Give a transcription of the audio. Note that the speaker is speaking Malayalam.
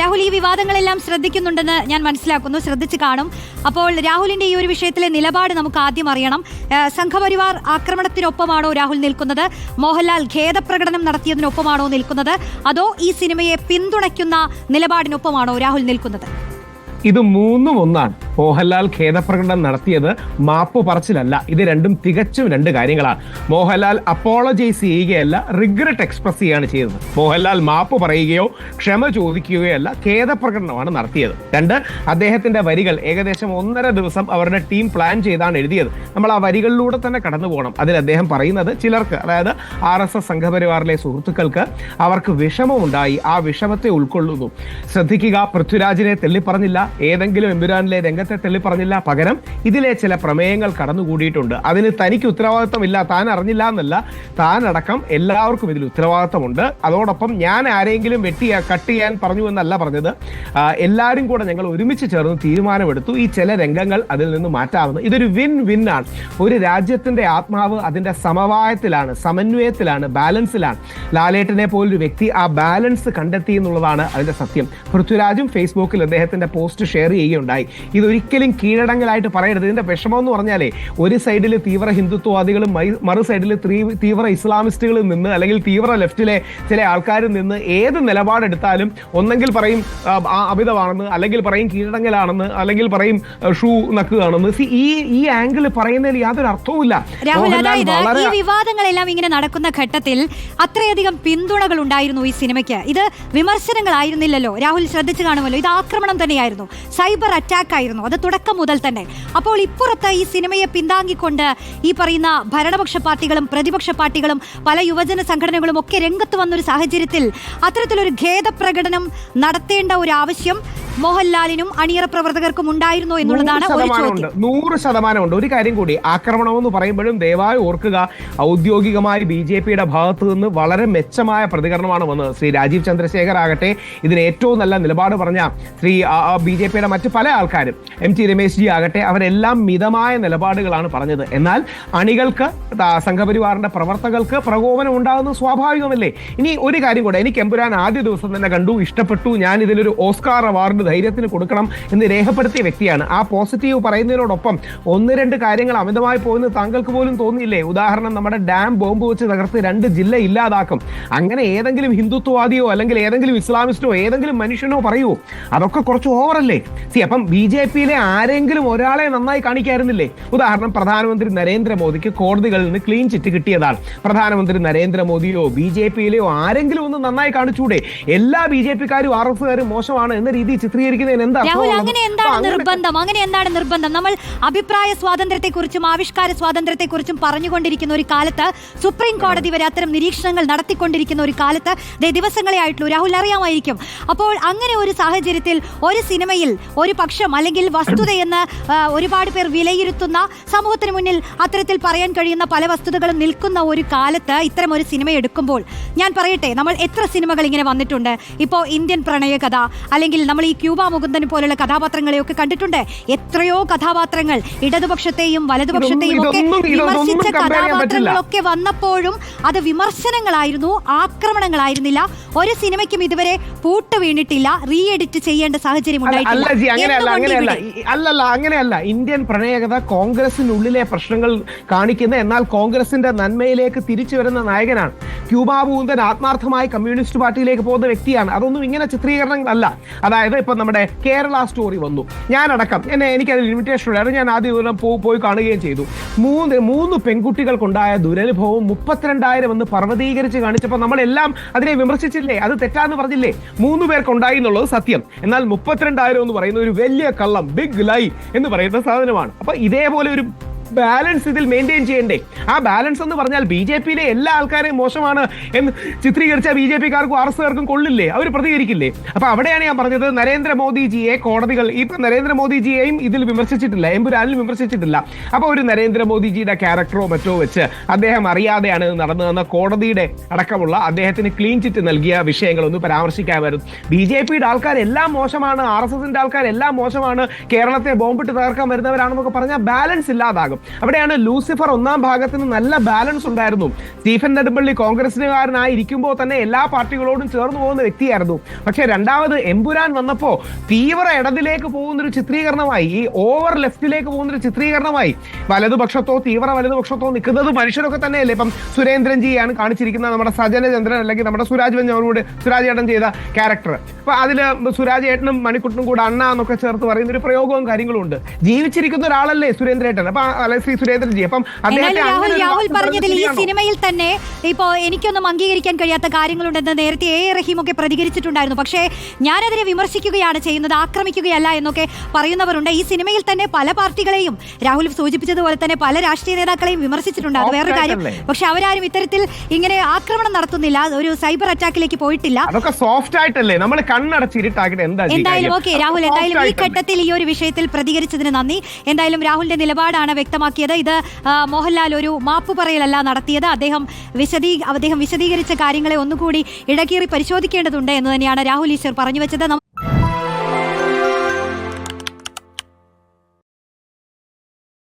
രാഹുൽ, ഈ വിവാദങ്ങളെല്ലാം ശ്രദ്ധിക്കുന്നുണ്ടെന്ന് ഞാൻ മനസ്സിലാക്കുന്നു, ശ്രദ്ധിച്ചു കാണും. അപ്പോൾ രാഹുലിന്റെ ഈ ഒരു വിഷയത്തിലെ നിലപാട് നമുക്ക് ആദ്യം അറിയണം. സംഘപരിവാർ ആക്രമണത്തിനൊപ്പമാണോ രാഹുൽ നിൽക്കുന്നത്? മോഹൻലാൽ ഖേദപ്രകടനം നടത്തിയതിനൊപ്പമാണോ നിൽക്കുന്നത്? അതോ ഈ സിനിമയെ പിന്തുണയ്ക്കുന്ന നിലപാടിനൊപ്പമാണോ രാഹുൽ നിൽക്കുന്നത്? ഇത് മൂന്നും ഒന്നാണ്. മോഹൻലാൽ ഖേദപ്രകടനം നടത്തിയത് മാപ്പ് പറച്ചിലല്ല. ഇത് രണ്ടും തികച്ചും രണ്ട് കാര്യങ്ങളാണ്. മോഹൻലാൽ അപ്പോളജൈസ് ചെയ്യുകയല്ല, റിഗ്രറ്റ് എക്സ്പ്രസ് ചെയ്യുകയാണ് ചെയ്തത്. മോഹൻലാൽ മാപ്പ് പറയുകയോ ക്ഷമ ചോദിക്കുകയോ അല്ല, ഖേദപ്രകടനമാണ് നടത്തിയത്. രണ്ട്, അദ്ദേഹത്തിന്റെ വരികൾ ഏകദേശം 1.5 ദിവസം അവരുടെ ടീം പ്ലാൻ ചെയ്താണ് എഴുതിയത്. നമ്മൾ ആ വരികളിലൂടെ തന്നെ കടന്നു പോകണം. അതിൽ അദ്ദേഹം പറയുന്നത് ചിലർക്ക്, അതായത് RSS സംഘപരിവാറിലെ സുഹൃത്തുക്കൾക്ക് അവർക്ക് വിഷമമുണ്ടായി, ആ വിഷമത്തെ ഉൾക്കൊള്ളുന്നു. ശ്രദ്ധിക്കുക, പൃഥ്വിരാജിനെ തെള്ളിപ്പറഞ്ഞില്ല, ഏതെങ്കിലും എമ്പുരാനിലെ രംഗത്തെ തെള്ളിപ്പറഞ്ഞില്ല. പകരം ഇതിലെ ചില പ്രമേയങ്ങൾ കടന്നുകൂടിയിട്ടുണ്ട്. അതിന് തനിക്ക് ഉത്തരവാദിത്വമില്ല, താൻ അറിഞ്ഞില്ല എന്നല്ല, താനടക്കം എല്ലാവർക്കും ഇതിൽ ഉത്തരവാദിത്വമുണ്ട്. അതോടൊപ്പം ഞാൻ ആരെങ്കിലും കട്ട് ചെയ്യാൻ പറഞ്ഞു എന്നല്ല പറഞ്ഞത്. എല്ലാവരും കൂടെ ഞങ്ങൾ ഒരുമിച്ച് ചേർന്ന് തീരുമാനമെടുത്തു ഈ ചില രംഗങ്ങൾ അതിൽ നിന്ന് മാറ്റാവുന്നത്. ഇതൊരു വിൻ ആണ്. ഒരു രാജ്യത്തിന്റെ ആത്മാവ് അതിന്റെ സമവായത്തിലാണ്, സമന്വയത്തിലാണ്, ബാലൻസിലാണ്. ലാലേട്ടനെ പോലൊരു വ്യക്തി ആ ബാലൻസ് കണ്ടെത്തി എന്നുള്ളതാണ് അതിന്റെ സത്യം. പൃഥ്വിരാജും ഫേസ്ബുക്കിൽ അദ്ദേഹത്തിന്റെ പോസ്റ്റ് ഷെയർ ചെയ്യുകയുണ്ടായി. ഇതൊരിക്കലും കീഴടങ്ങലായിട്ട് പറയരുത്. ഇതിന്റെ വിഷമം എന്ന് പറഞ്ഞാലേ, ഒരു സൈഡിൽ തീവ്ര ഹിന്ദുത്വവാദികളും മറു സൈഡിൽ തീവ്ര ഇസ്ലാമിസ്റ്റുകളിൽ നിന്ന്, അല്ലെങ്കിൽ തീവ്ര ലെഫ്റ്റിലെ ചില ആൾക്കാരിൽ നിന്ന് ഏത് നിലപാടെടുത്താലും ഒന്നെങ്കിൽ പറയും അമിതമാണെന്ന്, അല്ലെങ്കിൽ പറയും കീഴടങ്ങലാണെന്ന്, അല്ലെങ്കിൽ പറയും ഷൂ നക്കുകയാണെന്ന്. ഈ ആംഗിൾ പറയുന്നതിൽ യാതൊരു അർത്ഥവുമില്ല. ഈ വിവാദങ്ങളെല്ലാം ഇങ്ങനെ നടക്കുന്ന ഘട്ടത്തിൽ അത്രയധികം പിന്തുണകൾ ഉണ്ടായിരുന്നു ഈ സിനിമയ്ക്ക്. ഇത് വിമർശനങ്ങളായിരുന്നില്ലല്ലോ. രാഹുൽ ശ്രദ്ധിച്ചു കാണുമല്ലോ, ഇത് ആക്രമണം തന്നെയായിരുന്നു, സൈബർ അറ്റാക്ക് ആയിരുന്നു അത് തുടക്കം മുതൽ തന്നെ. അപ്പോൾ ഇപ്പുറത്ത് ഈ സിനിമയെ പിന്താങ്ങിക്കൊണ്ട് ഈ പറയുന്ന ഭരണപക്ഷ പാർട്ടികളും പ്രതിപക്ഷ പാർട്ടികളും പല യുവജന സംഘടനകളും ഒക്കെ രംഗത്ത് വന്നൊരു സാഹചര്യത്തിൽ അത്തരത്തിലൊരു ഖേദപ്രകടനം നടത്തേണ്ട ഒരു ആവശ്യം മോഹൻലാലിനും അണിയറ പ്രവർത്തകർക്കും ഉണ്ടായിരുന്നോ എന്നുള്ളതാണ് ഒരു ചോദ്യം. 100% ഒരു കാര്യം കൂടി, ആക്രമണം എന്ന് പറയുമ്പോഴും ദയവായി ഓർക്കുക, ഔദ്യോഗികമായി BJPയുടെ ഭാഗത്ത് നിന്ന് വളരെ മെച്ചമായ പ്രതികരണമാണ് വന്നത്. ശ്രീ രാജീവ് ചന്ദ്രശേഖർ ആകട്ടെ, ഇതിന് ഏറ്റവും നല്ല നിലപാട് പറഞ്ഞ ശ്രീ BJPയുടെ മറ്റ് പല ആൾക്കാരും, MT രമേശ് ജി ആകട്ടെ, അവരെല്ലാം മിതമായ നിലപാടുകളാണ് പറഞ്ഞത്. എന്നാൽ അണികൾക്ക്, സംഘപരിവാറിന്റെ പ്രവർത്തകർക്ക് പ്രകോപനം ഉണ്ടാകുന്നത് സ്വാഭാവികമല്ലേ. ഇനി ഒരു കാര്യം കൂടെ, എനിക്ക് എമ്പുരാൻ ആദ്യ ദിവസം തന്നെ കണ്ടു, ഇഷ്ടപ്പെട്ടു. ഞാൻ ഇതിലൊരു ഓസ്കാർ അവാർഡ് ധൈര്യത്തിന് കൊടുക്കണം എന്ന് രേഖപ്പെടുത്തിയ വ്യക്തിയാണ്. ആ പോസിറ്റീവ് പറയുന്നതിനോടൊപ്പം 1-2 കാര്യങ്ങൾ അമിതമായി പോകുന്നത് താങ്കൾക്ക് പോലും തോന്നിയില്ലേ? ഉദാഹരണം, നമ്മുടെ ഡാം ബോംബ് വെച്ച് തകർത്ത് 2 ജില്ല ഇല്ലാതാക്കും. അങ്ങനെ ഏതെങ്കിലും ഹിന്ദുത്വവാദിയോ അല്ലെങ്കിൽ ഏതെങ്കിലും ഇസ്ലാമിസ്റ്റോ ഏതെങ്കിലും മനുഷ്യനോ പറയുമോ? അതൊക്കെ കുറച്ച് ഓവറല്ലേ? അപ്പം BJPയിലെ ആരെങ്കിലും ഒരാളെ നന്നായി കാണിക്കായിരുന്നില്ലേ? ഉദാഹരണം, പ്രധാനമന്ത്രി നരേന്ദ്രമോദിക്ക് കോടതികളിൽ നിന്ന് ക്ലീൻ ചിറ്റ് കിട്ടിയതാണ്. പ്രധാനമന്ത്രി നരേന്ദ്രമോദിയോ BJPയിലെയോ ആരെങ്കിലും ഒന്ന് നന്നായി കാണിച്ചൂടെ? എല്ലാ BJPക്കാരും RSകാരും മോശമാണ് എന്ന രീതിയിൽ ചിത്രീകരിക്കുന്നതിന് എന്താ? അങ്ങനെ എന്താണ് നിർബന്ധം? നമ്മൾ അഭിപ്രായ സ്വാതന്ത്ര്യത്തെക്കുറിച്ചും ആവിഷ്കാര സ്വാതന്ത്ര്യത്തെക്കുറിച്ചും പറഞ്ഞുകൊണ്ടിരിക്കുന്ന ഒരു കാലത്ത്, സുപ്രീം കോടതി വരെ അത്തരം നിരീക്ഷണങ്ങൾ നടത്തിക്കൊണ്ടിരിക്കുന്ന ഒരു കാലത്ത് ദിവസങ്ങളെ ആയിട്ടുള്ളൂ. രാഹുൽ അറിയാമായിരിക്കും. അപ്പോൾ അങ്ങനെ ഒരു സാഹചര്യത്തിൽ ഒരു സിനിമയിൽ ഒരു പക്ഷം അല്ലെങ്കിൽ വസ്തുതയെന്ന് ഒരുപാട് പേർ വിലയിരുത്തുന്ന, സമൂഹത്തിന് മുന്നിൽ അത്തരത്തിൽ പറയാൻ കഴിയുന്ന പല വസ്തുതകളും നിൽക്കുന്ന ഒരു കാലത്ത് ഇത്തരം ഒരു സിനിമ എടുക്കുമ്പോൾ, ഞാൻ പറയട്ടെ, നമ്മൾ എത്ര സിനിമകൾ ഇങ്ങനെ വന്നിട്ടുണ്ട്. ഇപ്പോൾ ഇന്ത്യൻ പ്രണയകഥ, അല്ലെങ്കിൽ നമ്മൾ ഈ ക്യൂബ മുകുന്ദൻ പോലുള്ള കഥാപാത്രങ്ങളെയൊക്കെ കണ്ടിട്ടുണ്ട്. എത്രയോ കഥാപാത്രങ്ങൾ, ഇടതുപക്ഷത്തെയും വലതുപക്ഷത്തെയും ഒക്കെ വിമർശിച്ച കഥാപാത്രങ്ങളൊക്കെ വന്നപ്പോഴും അത് വിമർശനങ്ങളായിരുന്നു, ആക്രമണങ്ങളായിരുന്നില്ല. ഒരു സിനിമയ്ക്കും ഇതുവരെ പൂട്ട് വീണിട്ടില്ല, റീ എഡിറ്റ് ചെയ്യേണ്ട സാഹചര്യം ഉണ്ടായിട്ടില്ല. അങ്ങനെയല്ല. ഇന്ത്യൻ പ്രണയകഥ കോൺഗ്രസിനുള്ളിലെ പ്രശ്നങ്ങൾ കാണിക്കുന്ന, എന്നാൽ കോൺഗ്രസിന്റെ നന്മയിലേക്ക് തിരിച്ചു വരുന്ന നായകനാണ്. ക്യൂബ മുകുന്ദൻ ആത്മാർത്ഥമായി കമ്മ്യൂണിസ്റ്റ് പാർട്ടിയിലേക്ക് പോകുന്ന വ്യക്തിയാണ്. അതൊന്നും ഇങ്ങനെ ചിത്രീകരണങ്ങളല്ല. അതായത് ഇപ്പൊ നമ്മുടെ കേരള സ്റ്റോറി വന്നു, ഞാനടക്കം എനിക്കതിൽ ലിമിറ്റേഷൻ ഉണ്ടായിരുന്നു. ഞാൻ ആദ്യം പോയി കാണുകയും ചെയ്തു. മൂന്ന് പെൺകുട്ടികൾക്കുണ്ടായ ദുരനുഭവം 32,000 എന്ന് പർവ്വതീകരിച്ച് കാണിച്ചപ്പോൾ നമ്മളെല്ലാം അതിനെ വിമർശിച്ചില്ലേ? അത് തെറ്റാന്ന് പറഞ്ഞില്ലേ? 3 പേർക്കുണ്ടായി എന്നുള്ളത് സത്യം. എന്നാൽ 32,000 എന്ന് പറയുന്ന ഒരു വലിയ കള്ളം, ബിഗ് ലൈ എന്ന് പറയുന്ന സാധനമാണ്. അപ്പൊ ഇതേപോലെ ഒരു ബാലൻസ് ഇതിൽ മെയിൻറ്റെയിൻ ചെയ്യണ്ടേ? ആ ബാലൻസ് എന്ന് പറഞ്ഞാൽ BJPയിലെ എല്ലാ ആൾക്കാരെയും മോശമാണ് എന്ന് ചിത്രീകരിച്ച BJPക്കാർക്കും RSകാർക്കും കൊള്ളില്ലേ? അവർ പ്രതികരിക്കില്ലേ? അപ്പൊ അവിടെയാണ് ഞാൻ പറഞ്ഞത്, നരേന്ദ്രമോദിജിയെ കോടതികൾ, ഇപ്പൊ നരേന്ദ്രമോദിജിയെയും ഇതിൽ വിമർശിച്ചിട്ടില്ല, എമ്പുരാനിൽ വിമർശിച്ചിട്ടില്ല. അപ്പൊ ഒരു നരേന്ദ്രമോദിജിയുടെ ക്യാരക്ടറോ മറ്റോ വെച്ച് അദ്ദേഹം അറിയാതെയാണ് നടന്നതെന്ന കോടതിയുടെ അടക്കമുള്ള അദ്ദേഹത്തിന് ക്ലീൻ ചിറ്റ് നൽകിയ വിഷയങ്ങളൊന്നും പരാമർശിക്കാമായിരുന്നു. BJPയുടെ ആൾക്കാരെല്ലാം മോശമാണ്, RSSന്റെ ആൾക്കാരെല്ലാം മോശമാണ്, കേരളത്തെ ബോംബിട്ട് തകർക്കാൻ വരുന്നവരാണെന്നൊക്കെ പറഞ്ഞാൽ ബാലൻസ് ഇല്ലാതാകും. അവിടെയാണ് ലൂസിഫർ ഒന്നാം ഭാഗത്തിന് നല്ല ബാലൻസ് ഉണ്ടായിരുന്നു. സ്റ്റീഫൻ നെടുമ്പള്ളി കോൺഗ്രസിനുകാരനായിരിക്കുമ്പോൾ തന്നെ എല്ലാ പാർട്ടികളോടും ചേർന്ന് പോകുന്ന വ്യക്തിയായിരുന്നു. പക്ഷെ രണ്ടാമത് എമ്പുരാൻ വന്നപ്പോ തീവ്ര ഇടതിലേക്ക് പോകുന്നൊരു ചിത്രീകരണമായി, ഈ ഓവർ ലെഫ്റ്റിലേക്ക് പോകുന്നൊരു ചിത്രീകരണമായി. വലതുപക്ഷത്തോ തീവ്ര വലതുപക്ഷത്തോ നിൽക്കുന്നത് മനുഷ്യരൊക്കെ തന്നെയല്ലേ. ഇപ്പം സുരേന്ദ്രൻജിയാണ് കാണിച്ചിരിക്കുന്ന നമ്മുടെ സജനചന്ദ്രൻ, അല്ലെങ്കിൽ നമ്മുടെ സുരാജ് വെഞ്ഞാറോട് സുരാജ് ഏട്ടൻ ചെയ്ത ക്യാരക്ടർ. അപ്പൊ അതില് സുരാജ് ഏട്ടനും മണിക്കുട്ടനും കൂടെ അണ്ണ എന്നൊക്കെ ചേർത്ത് പറയുന്ന ഒരു പ്രയോഗവും കാര്യങ്ങളും ഉണ്ട്. ജീവിച്ചിരിക്കുന്ന ഒരാളല്ലേ സുരേന്ദ്രേട്ടൻ, അപ്പൊ അല്ലെ ശ്രീ സുരേന്ദ്രൻജി. അപ്പം രാഹുൽ പറഞ്ഞതിൽ ഈ സിനിമയിൽ തന്നെ ഇപ്പോ എനിക്കൊന്നും അംഗീകരിക്കാൻ കഴിയാത്ത കാര്യങ്ങളുണ്ടെന്ന് നേരത്തെ എ റഹീം ഒക്കെ പ്രതികരിച്ചിട്ടുണ്ടായിരുന്നു. പക്ഷേ ഞാനതിനെ വിമർശിക്കുകയാണ് ചെയ്യുന്നത്, ആക്രമിക്കുകയല്ല എന്നൊക്കെ പറയുന്നവരുണ്ട്. ഈ സിനിമയിൽ തന്നെ പല പാർട്ടികളെയും രാഹുൽ സൂചിപ്പിച്ചതുപോലെ തന്നെ പല രാഷ്ട്രീയ നേതാക്കളെയും വിമർശിച്ചിട്ടുണ്ട്. അത് വേറൊരു കാര്യം. പക്ഷെ അവരാരും ഇത്തരത്തിൽ ഇങ്ങനെ ആക്രമണം നടത്തുന്നില്ല, ഒരു സൈബർ അറ്റാക്കിലേക്ക് പോയിട്ടില്ല. അതൊക്കെ സോഫ്റ്റ് ആയിട്ടല്ലേ, നമ്മൾ കണ്ണടച്ചിരിട്ടാക്കിട്ട് എന്തായാലും ഓക്കെ രാഹുൽ, എന്തായാലും ഈ ഘട്ടത്തിൽ ഈ ഒരു വിഷയത്തിൽ പ്രതികരിച്ചതിന് നന്ദി. എന്തായാലും രാഹുലിന്റെ നിലപാടാണ് വ്യക്തമാക്കിയത്. ഇത് മോഹൻലാൽ ഒരു മാപ്പ് പറയലല്ല നടത്തിയത്. അദ്ദേഹം വിശദീകരിച്ച കാര്യങ്ങളെ ഒന്നുകൂടി ഇടകീറി പരിശോധിക്കേണ്ടതുണ്ട് എന്ന് തന്നെയാണ് രാഹുൽ ഈശ്വർ പറഞ്ഞു വെച്ചത്.